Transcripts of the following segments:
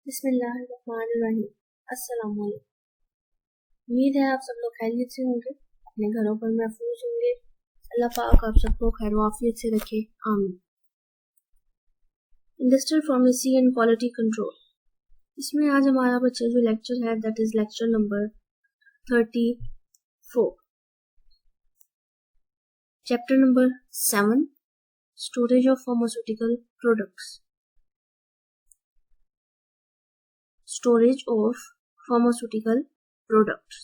बिस्मिल्लाहिर्रहमानिर्रहीम। अस्सलाम वालेकुम। उम्मीद है आप सब लोग खैरियत से होंगे, अपने घरों पर महफूज होंगे। अल्लाह पाक आप सबको खैर वाफियत से रखे, आमीन। Industrial pharmacy and quality control, इसमें आज हमारा बच्चा जो लेक्चर है that is lecture number 34, chapter number 7, storage of pharmaceutical products. Storage of pharmaceutical products.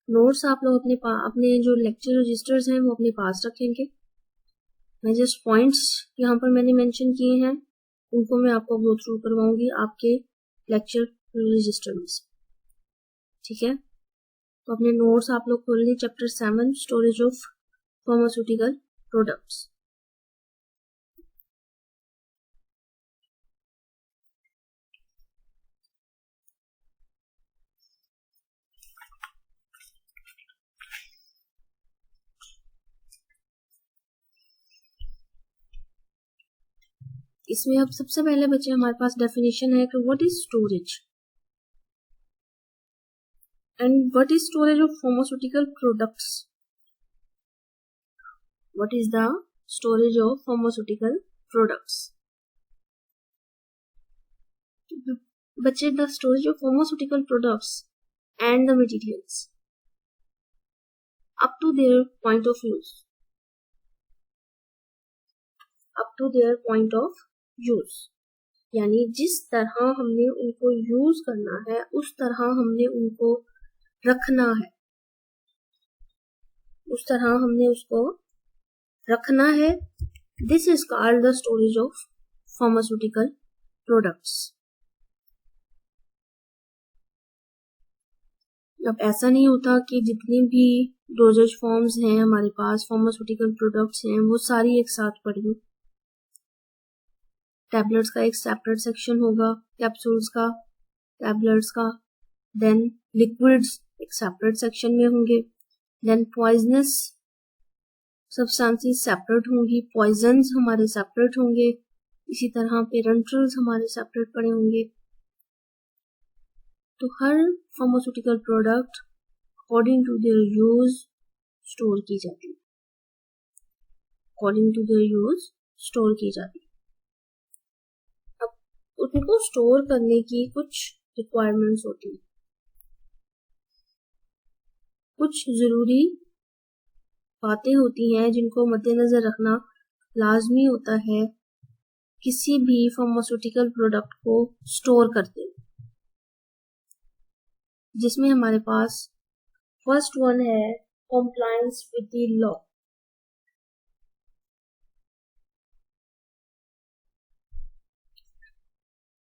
Notes आप लोग अपने जो लेक्चर रजिस्टर्स हैं वो अपने पास रखेंगे। मैं जस्ट पॉइंट्स यहाँ पर मैंने मेंशन किए हैं उनको मैं आपको गो थ्रू करवाऊंगी आपके लेक्चर रजिस्टर में से, ठीक है। तो अपने नोट्स आप लोग खोल लीजिए। Chapter 7, storage of pharmaceutical products. इसमें अब सबसे पहले बच्चे हमारे पास डेफिनेशन है कि what is storage and what is storage of pharmaceutical products. What is the storage of pharmaceutical products. बच्चे the storage of pharmaceutical products and the materials up to their point of use, up to their point of use, यानी जिस तरह हमने उनको use करना है उस तरह हमने उनको रखना है, उस तरह हमने उसको रखना है। This is called the storage of pharmaceutical products. अब ऐसा नहीं होता कि जितनी भी डोजेज फॉर्म्स हैं हमारे पास, फार्मास्यूटिकल प्रोडक्ट्स हैं, वो सारी एक साथ पड़ी हो। टैबलेट्स का एक सेपरेट सेक्शन होगा, कैप्सूल्स का, टैबलेट्स का, देन लिक्विड्स एक सेपरेट सेक्शन में होंगे, देन पॉइजनस सब्सटेंसेस सेपरेट होंगी, पॉइजन्स हमारे सेपरेट होंगे, इसी तरह पेरेंट्रल्स हमारे सेपरेट पड़े होंगे। तो हर pharmaceutical product according to their use store की जाती है, according to their use store की जाती है। अब उनको स्टोर करने की कुछ रिक्वायरमेंट्स होती है, कुछ जरूरी बातें होती हैं जिनको मद्देनजर रखना लाजमी होता है किसी भी फार्मास्यूटिकल प्रोडक्ट को स्टोर करते हैं, जिसमें हमारे पास फर्स्ट वन है compliance with the law.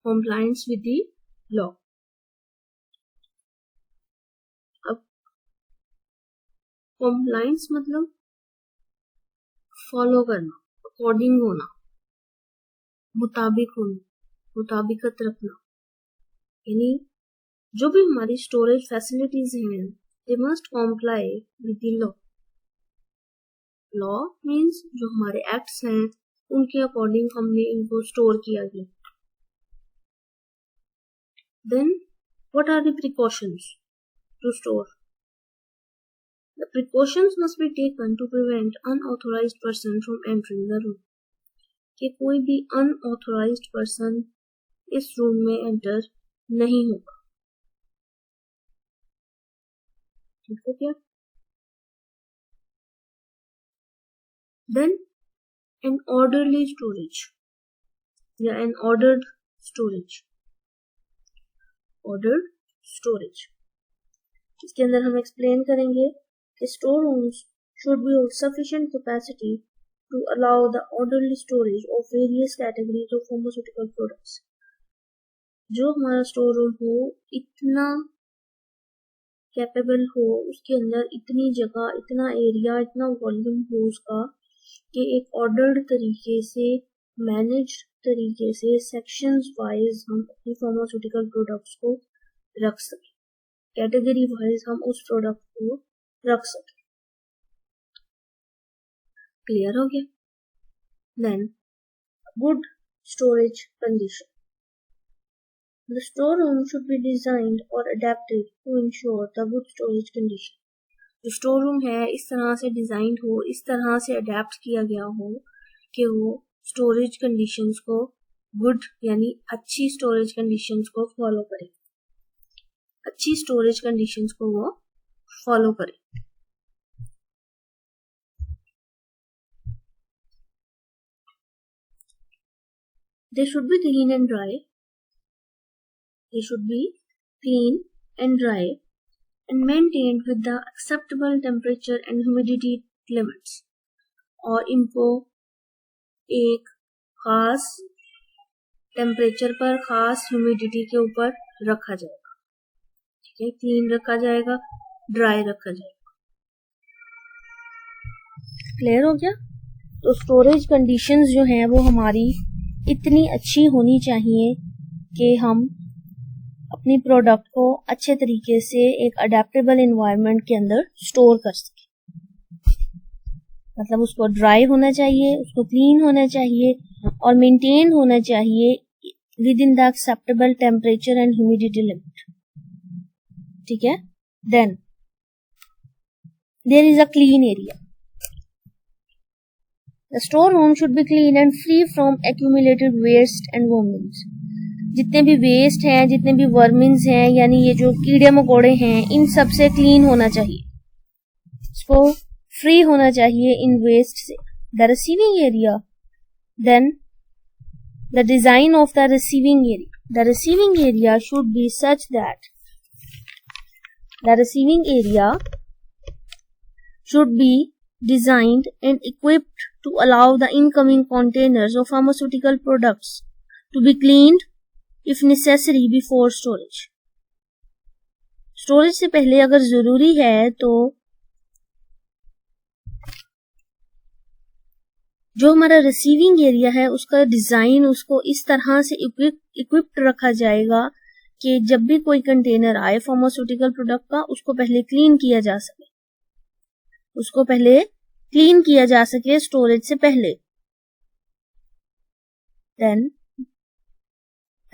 Compliance with the law. अब कॉम्प्लायंस मतलब फॉलो करना, अकॉर्डिंग होना, मुताबिक होना, मुताबिकत रखना, यानी जो भी हमारी स्टोरेज फैसिलिटीज हैं they must comply with the law. Law means जो हमारे एक्ट्स हैं उनके अकॉर्डिंग हमने इनको स्टोर किया गया। Then what are the precautions to store. The precautions must be taken to prevent unauthorised person from entering the room, कि कोई भी अनऑथोराइज्ड पर्सन इस रूम में एंटर नहीं होगा, ठीक है क्या। देन एन ऑर्डरली स्टोरेज या an ordered storage. Ordered storage, इसके अंदर हम एक्सप्लेन करेंगे कि store rooms should be of sufficient capacity to allow the orderly storage of various categories of pharmaceutical products. जो हमारा स्टोर रूम हो इतना कैपेबल हो, उसके अंदर इतनी जगह, इतना एरिया, इतना वॉल्यूम हो उसका कि एक ऑर्डर्ड तरीके से, मैनेज्ड तरीके से, सेक्शंस वाइज हम अपनी फार्मास्यूटिकल प्रोडक्ट्स को रख सकें, कैटेगरी वाइज हम उस प्रोडक्ट को रख सकें। क्लियर हो गया। Then good storage condition. The storeroom should be designed or adapted to ensure the good storage condition. जो स्टोर रूम है इस तरह से डिजाइन हो, इस तरह से अडेप्ट किया गया हो कि वो स्टोरेज कंडीशंस को गुड यानी अच्छी स्टोरेज कंडीशंस को फॉलो करे, अच्छी स्टोरेज कंडीशंस को वो फॉलो करे। They should be clean and dry. They should be clean and dry and maintained with the acceptable temperature and humidity limits. और इनको एक खास टेम्परेचर पर, खास ह्यूमिडिटी के ऊपर रखा जाएगा। ठीक है, क्लीन रखा जाएगा, ड्राई रखा जाएगा। क्लियर हो गया? तो स्टोरेज कंडीशंस जो हैं वो हमारी इतनी अच्छी होनी चाहिए कि हम अपनी प्रोडक्ट को अच्छे तरीके से एक अडेप्टेबल एनवायरनमेंट के अंदर स्टोर कर सके। मतलब उसको ड्राई होना चाहिए, उसको क्लीन होना चाहिए और मेंटेन होना चाहिए within the acceptable temperature and humidity limit. ठीक है, then there is a clean area. The storeroom should be clean and free from accumulated waste and vermins. जितने भी वेस्ट हैं, जितने भी वर्मिन्स हैं, यानी ये जो कीड़े मकोड़े हैं, इन सब से क्लीन होना चाहिए, इसको फ्री होना चाहिए इन वेस्ट से। The receiving area, then the design of the receiving area. The receiving area should be such that the receiving area should be designed and equipped to allow the incoming containers of pharmaceutical products to be cleaned if necessary before storage. Storage से पहले अगर जरूरी है तो जो हमारा receiving area है उसका डिजाइन, उसको इस तरह से इक्विप्ड रखा जाएगा कि जब भी कोई कंटेनर आए फार्मास्यूटिकल प्रोडक्ट का, उसको पहले क्लीन किया जा सके, उसको पहले क्लीन किया जा सके स्टोरेज से पहले। Then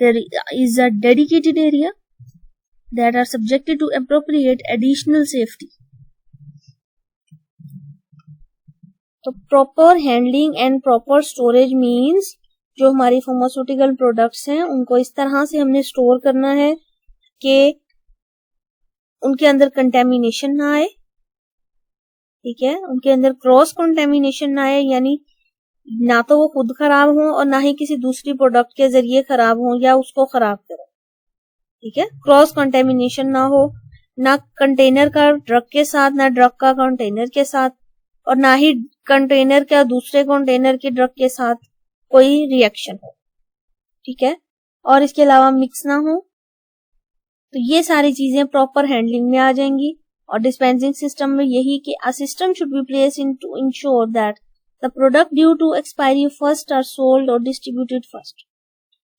there is a dedicated area that are subjected to appropriate additional safety. तो proper handling and proper storage means जो हमारी फार्मास्यूटिकल प्रोडक्ट्स हैं उनको इस तरह से हमने स्टोर करना है कि उनके अंदर कंटेमिनेशन ना आए। ठीक है, उनके अंदर क्रॉस कंटेमिनेशन ना आए, यानी ना तो वो खुद खराब हो और ना ही किसी दूसरी प्रोडक्ट के जरिए खराब हो या उसको खराब करें। ठीक है, क्रॉस कंटेमिनेशन ना हो, ना कंटेनर का ड्रग के साथ, ना ड्रग का कंटेनर के साथ, और ना ही कंटेनर का दूसरे कंटेनर के ड्रग के साथ कोई रिएक्शन हो। ठीक है, और इसके अलावा मिक्स ना हो। तो ये सारी चीजें प्रॉपर हैंडलिंग में आ जाएंगी। और डिस्पेंसिंग सिस्टम में यही कि a system should be placed in to ensure that the product due to expiry first are sold और डिस्ट्रीब्यूटेड फर्स्ट।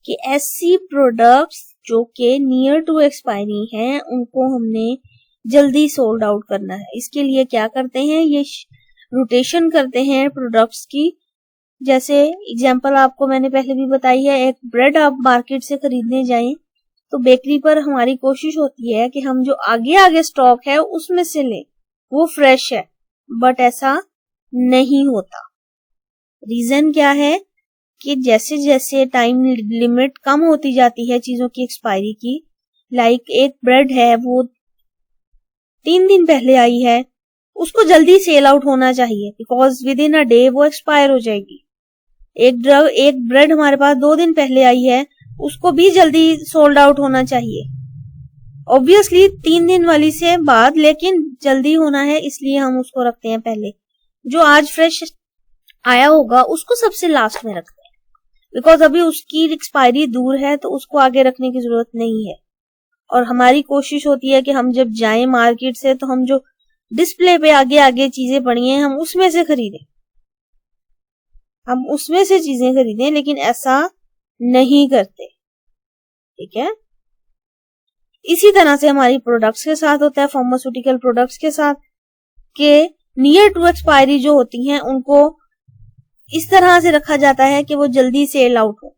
कि ऐसी प्रोडक्ट्स जो के नियर टू एक्सपायरी हैं उनको हमने जल्दी सोल्ड आउट करना है। इसके लिए क्या करते हैं, ये रोटेशन करते हैं प्रोडक्ट्स की। जैसे एग्जांपल आपको मैंने पहले भी बताई है, एक ब्रेड आप मार्केट से खरीदने जाएं तो बेकरी पर हमारी कोशिश होती है कि हम जो आगे आगे स्टॉक है उसमें से लें, वो फ्रेश है, बट ऐसा नहीं होता। रीजन क्या है कि जैसे जैसे टाइम लिमिट कम होती जाती है चीजों की एक्सपायरी की, लाइक एक ब्रेड है वो 3 दिन पहले आई है, उसको जल्दी सेल आउट होना चाहिए because with in a day वो एक्सपायर हो जाएगी। एक ब्रेड हमारे पास 2 दिन पहले आई है, उसको भी जल्दी सोल्ड आउट होना चाहिए। ऑब्वियसली 3 दिन वाली से बाद, लेकिन जल्दी होना है इसलिए हम उसको रखते हैं पहले। जो आज फ्रेश आया होगा उसको सबसे लास्ट में रखते हैं बिकॉज अभी उसकी एक्सपायरी दूर है, तो उसको आगे रखने की जरूरत नहीं है। और हमारी कोशिश होती है कि हम जब जाएं मार्केट से तो हम जो डिस्प्ले पे आगे आगे चीजें पड़ी हैं हम उसमें से खरीदें, हम उसमें से चीजें खरीदें, लेकिन ऐसा नहीं करते। ठीक है, इसी तरह से हमारी प्रोडक्ट्स के साथ होता है, फार्मास्यूटिकल प्रोडक्ट्स के साथ, के नियर टू एक्सपायरी जो होती हैं उनको इस तरह से रखा जाता है कि वो जल्दी सेल आउट हो।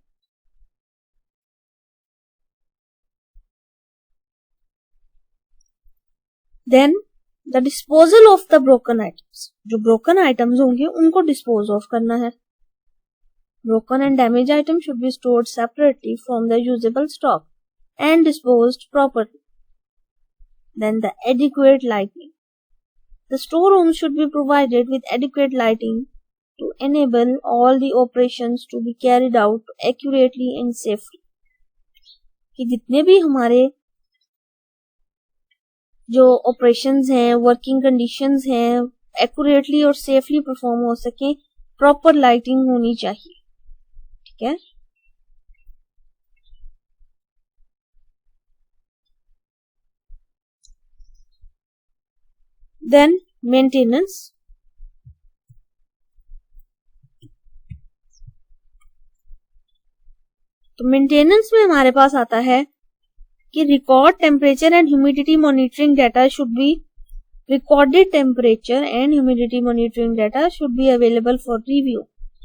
देन the disposal of the broken items, जो ब्रोकन आइटम्स होंगे उनको डिस्पोज ऑफ करना है. Broken and damage item should be stored separately from the usable stock and disposed properly. Then the adequate lighting. The storeroom should be provided with adequate lighting to enable all the operations to be carried out accurately and safely. कि जितने भी हमारे जो operations हैं, working conditions हैं, accurately और safely perform हो सके, proper lighting होनी चाहिए. ठीक है. Then maintenance. तो मेंटेनेंस में हमारे पास आता है कि record temperature and humidity monitoring data should be recorded temperature and humidity monitoring data should be available for review.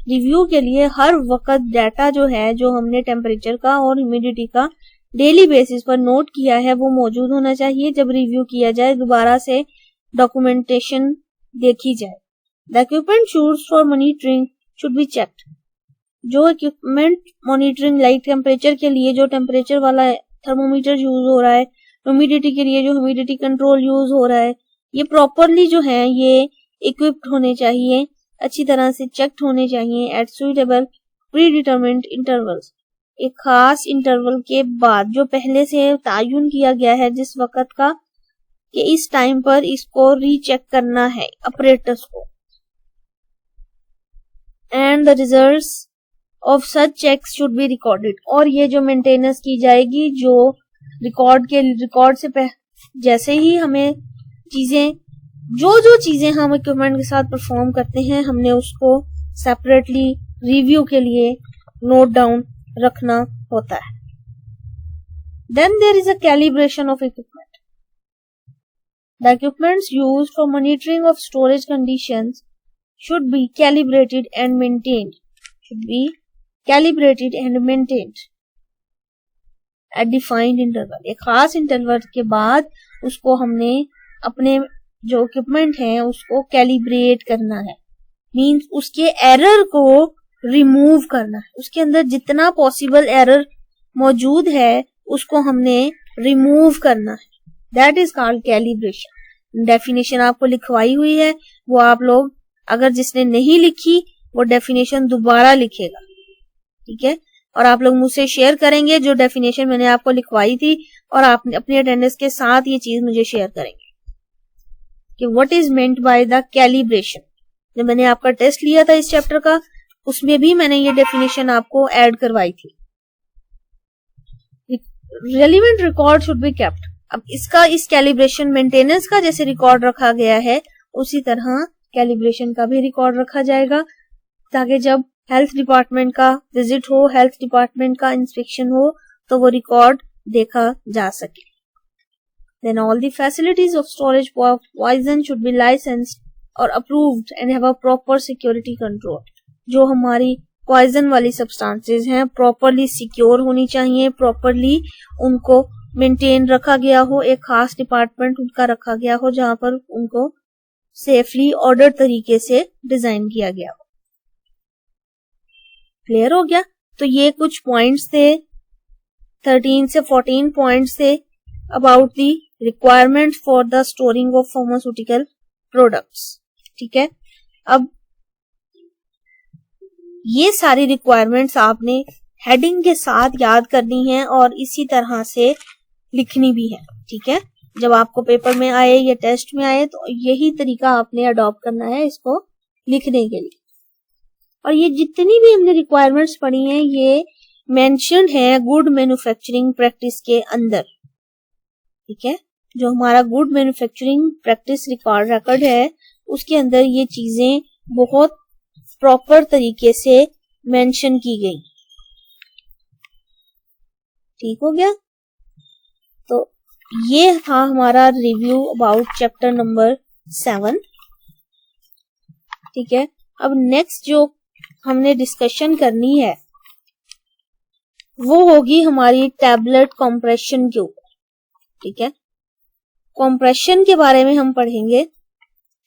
Review के लिए हर वक्त डाटा जो है, जो हमने टेम्परेचर का और ह्यूमिडिटी का डेली बेसिस पर नोट किया है, वो मौजूद होना चाहिए. जब रिव्यू किया जाए दोबारा से डॉक्यूमेंटेशन देखी जाए. The equipment used for monitoring should be checked. जो इक्विपमेंट मॉनिटरिंग लाइक टेम्परेचर के लिए जो टेम्परेचर वाला थर्मोमीटर यूज हो रहा है, ह्यूमिडिटी के लिए जो ह्यूमिडिटी कंट्रोल यूज हो रहा है, ये प्रॉपरली जो है ये इक्विप्ड होने चाहिए, अच्छी तरह से चेक्ड होने चाहिए at suitable predetermined intervals. एक खास इंटरवल के बाद जो पहले से तयन किया गया है जिस वक्त का, कि इस टाइम पर इसको रीचेक करना है ऑपरेटर्स को. And the results of such checks should be recorded. और ये जो मेंटेनेंस की जाएगी, जो रिकॉर्ड से जैसे ही हमें चीजें जो चीजें हम इक्विपमेंट के साथ परफॉर्म करते हैं, हमने उसको सेपरेटली रिव्यू के लिए नोट डाउन रखना होता है. Then there is a calibration of equipment. The equipments used for monitoring of storage conditions should be calibrated and maintained. At defined interval. एक खास इंटरवल के बाद उसको हमने अपने जो इक्विपमेंट हैं उसको कैलिब्रेट करना है. मींस उसके एरर को रिमूव करना है. उसके अंदर जितना पॉसिबल एरर मौजूद है उसको हमने रिमूव करना है. That is called calibration. Definition आपको लिखवाई हुई है, वो आप लोग अगर जिसने नहीं लिखी वो डेफिनेशन दोबारा लिखेगा. ठीक है. और आप लोग मुझसे शेयर करेंगे जो डेफिनेशन मैंने आपको लिखवाई थी, और आप अपनी अटेंडेंस के साथ ये चीज मुझे शेयर करेंगे कि what is meant by the calibration. जब मैंने आपका टेस्ट लिया था इस चैप्टर का, उसमें भी मैंने ये डेफिनेशन आपको ऐड करवाई थी. Relevant record should be kept. अब इसका इस कैलिब्रेशन मेंटेनेंस का जैसे रिकॉर्ड रखा गया है, उसी तरह कैलिब्रेशन का भी रिकॉर्ड रखा जाएगा, ताकि जब हेल्थ डिपार्टमेंट का विजिट हो, हेल्थ डिपार्टमेंट का इंस्पेक्शन हो, तो वो रिकॉर्ड देखा जा सके. Then all the facilities of storage for poison should be licensed और approved and have a proper security control. जो हमारी पॉइजन वाली सब्सटेंसेस हैं प्रॉपरली सिक्योर होनी चाहिए, प्रॉपरली उनको मेंटेन रखा गया हो, एक खास डिपार्टमेंट उनका रखा गया हो जहां पर उनको सेफली ऑर्डर तरीके से डिजाइन किया गया हो. क्लियर हो गया. तो ये कुछ पॉइंट्स थे, 13 से 14 पॉइंट्स थे about the requirement for the storing of pharmaceutical products. ठीक है. अब ये सारी रिक्वायरमेंट्स आपने हेडिंग के साथ याद करनी है और इसी तरह से लिखनी भी है. ठीक है. जब आपको पेपर में आए या टेस्ट में आए तो यही तरीका आपने अडॉप्ट करना है इसको लिखने के लिए. और ये जितनी भी हमने रिक्वायरमेंट्स पढ़ी हैं ये मेंशन्ड है गुड मैन्युफैक्चरिंग प्रैक्टिस के अंदर. ठीक है. जो हमारा गुड मैन्युफैक्चरिंग प्रैक्टिस रिकॉर्ड है उसके अंदर ये चीजें बहुत प्रॉपर तरीके से मेंशन की गई. ठीक हो गया. तो ये था हमारा रिव्यू अबाउट चैप्टर नंबर 7. ठीक है. अब नेक्स्ट जो हमने डिस्कशन करनी है वो होगी हमारी टैबलेट कंप्रेशन के ऊपर. ठीक है. कंप्रेशन के बारे में हम पढ़ेंगे,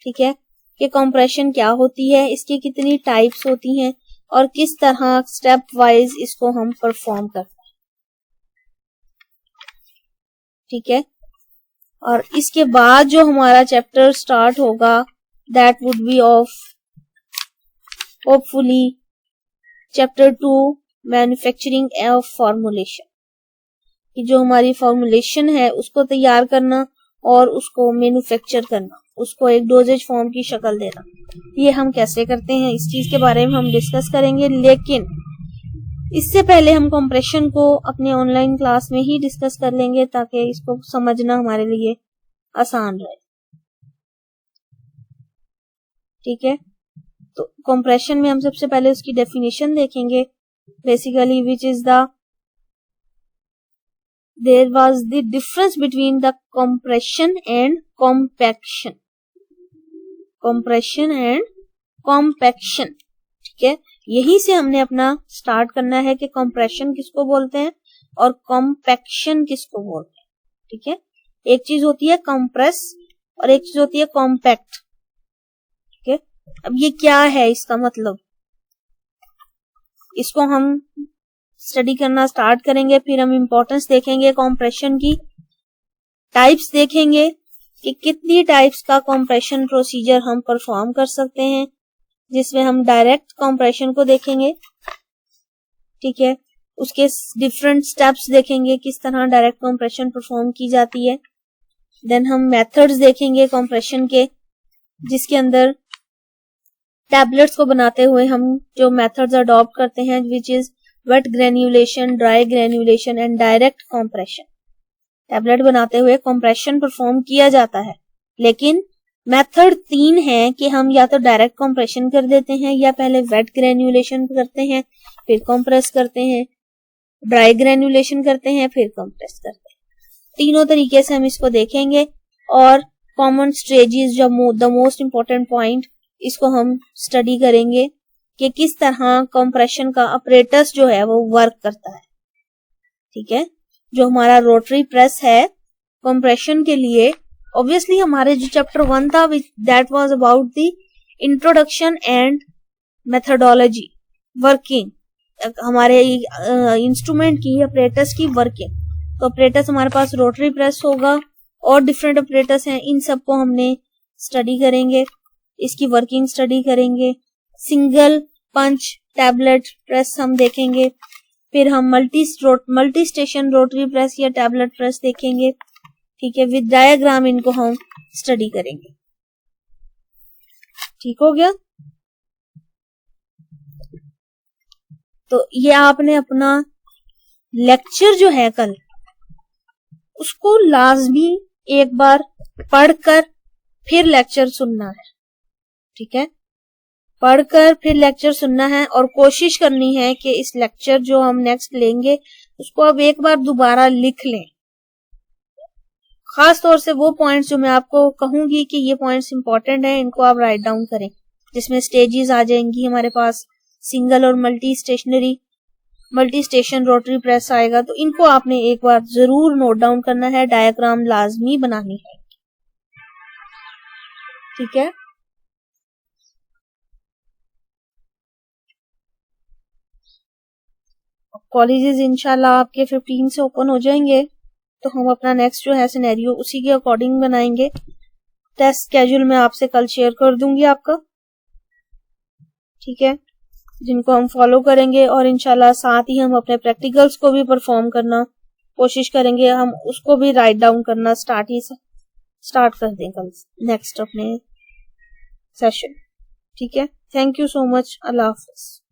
ठीक है, कि कंप्रेशन क्या होती है, इसकी कितनी टाइप्स होती हैं और किस तरह स्टेप वाइज इसको हम परफॉर्म करते हैं, ठीक है। और इसके बाद जो हमारा चैप्टर स्टार्ट होगा that would be of hopefully chapter 2 manufacturing of formulation, कि जो हमारी फॉर्मुलेशन है उसको तैयार करना और उसको मैन्युफैक्चर करना, उसको एक डोजेज फॉर्म की शक्ल देना, ये हम कैसे करते हैं इस चीज के बारे में हम डिस्कस करेंगे। लेकिन इससे पहले हम कंप्रेशन को अपने ऑनलाइन क्लास में ही डिस्कस कर लेंगे ताकि इसको समझना हमारे लिए आसान रहे, ठीक है। तो कंप्रेशन में हम सबसे पहले उसकी डेफिनेशन देखेंगे, basically which is there was the difference between the compression and compaction, compression and compaction, ठीक है। यही से हमने अपना स्टार्ट करना है कि कंप्रेशन किसको बोलते हैं और कॉम्पैक्शन किसको बोलते हैं, ठीक है। एक चीज होती है कंप्रेस और एक चीज होती है कॉम्पैक्ट, ठीक है। अब ये क्या है, इसका मतलब इसको हम स्टडी करना स्टार्ट करेंगे, फिर हम इंपॉर्टेंस देखेंगे कंप्रेशन की, टाइप्स देखेंगे कि कितनी टाइप्स का कंप्रेशन प्रोसीजर हम परफॉर्म कर सकते हैं, जिसमें हम डायरेक्ट कंप्रेशन को देखेंगे, ठीक है। उसके डिफरेंट स्टेप्स देखेंगे किस तरह डायरेक्ट कंप्रेशन परफॉर्म की जाती है। देन हम मेथड्स देखेंगे कंप्रेशन के, जिसके अंदर टैबलेट्स को बनाते हुए हम जो मेथड्स अडॉप्ट करते हैं which is wet granulation, dry granulation and direct compression. Tablet बनाते हुए कंप्रेशन परफॉर्म किया जाता है, लेकिन मेथड 3 है कि हम या तो डायरेक्ट कंप्रेशन कर देते हैं या पहले वेट ग्रेन्युलेशन करते हैं फिर कंप्रेस करते हैं, ड्राई ग्रेन्युलेशन करते हैं फिर कंप्रेस करते हैं। तीनों तरीके से हम इसको देखेंगे और कॉमन स्टेजेस जो द मोस्ट इंपॉर्टेंट पॉइंट इसको हम स्टडी करेंगे कि किस तरह कंप्रेशन का अपरेटस जो है वो वर्क करता है, ठीक है। जो हमारा रोटरी प्रेस है कंप्रेशन के लिए, ऑब्वियसली हमारे जो चैप्टर 1 था that was about the introduction and methodology working, हमारे इंस्ट्रूमेंट की अपरेटस की वर्किंग। तो अपरेटस हमारे पास रोटरी प्रेस होगा और डिफरेंट अपरेटस हैं, इन सबको हमने स्टडी करेंगे, इसकी वर्किंग स्टडी करेंगे। सिंगल पंच टैबलेट प्रेस हम देखेंगे, फिर हम मल्टी स्टेशन रोटरी प्रेस या टैबलेट प्रेस देखेंगे, ठीक है। विद डायग्राम इनको हम स्टडी करेंगे, ठीक हो गया। तो ये आपने अपना लेक्चर जो है कल उसको लाजमी एक बार पढ़कर फिर लेक्चर सुनना है, ठीक है। पढ़कर फिर लेक्चर सुनना है और कोशिश करनी है कि इस लेक्चर जो हम नेक्स्ट लेंगे उसको अब एक बार दोबारा लिख लें। खास तौर से वो पॉइंट्स जो मैं आपको कहूंगी कि ये पॉइंट्स इंपॉर्टेंट हैं, इनको आप राइट डाउन करें, जिसमें स्टेजेस आ जाएंगी हमारे पास, सिंगल और मल्टी स्टेशन रोटरी प्रेस आएगा, तो इनको आपने एक बार जरूर नोट डाउन करना है, डायग्राम लाजमी बनानी है, ठीक है। कॉलेजेस इंशाल्लाह आपके 15 से ओपन हो जाएंगे, तो हम अपना नेक्स्ट जो है सिनेरियो उसी के अकॉर्डिंग बनाएंगे। टेस्ट स्केड्यूल मैं आपसे कल शेयर कर दूंगी आपका, ठीक है, जिनको हम फॉलो करेंगे और इंशाल्लाह साथ ही हम अपने प्रैक्टिकल्स को भी परफॉर्म करना कोशिश करेंगे, हम उसको भी राइट डाउन करना स्टार्ट कर दें कल नेक्स्ट अपने सेशन, ठीक है। Thank you so much, Allah Hafiz.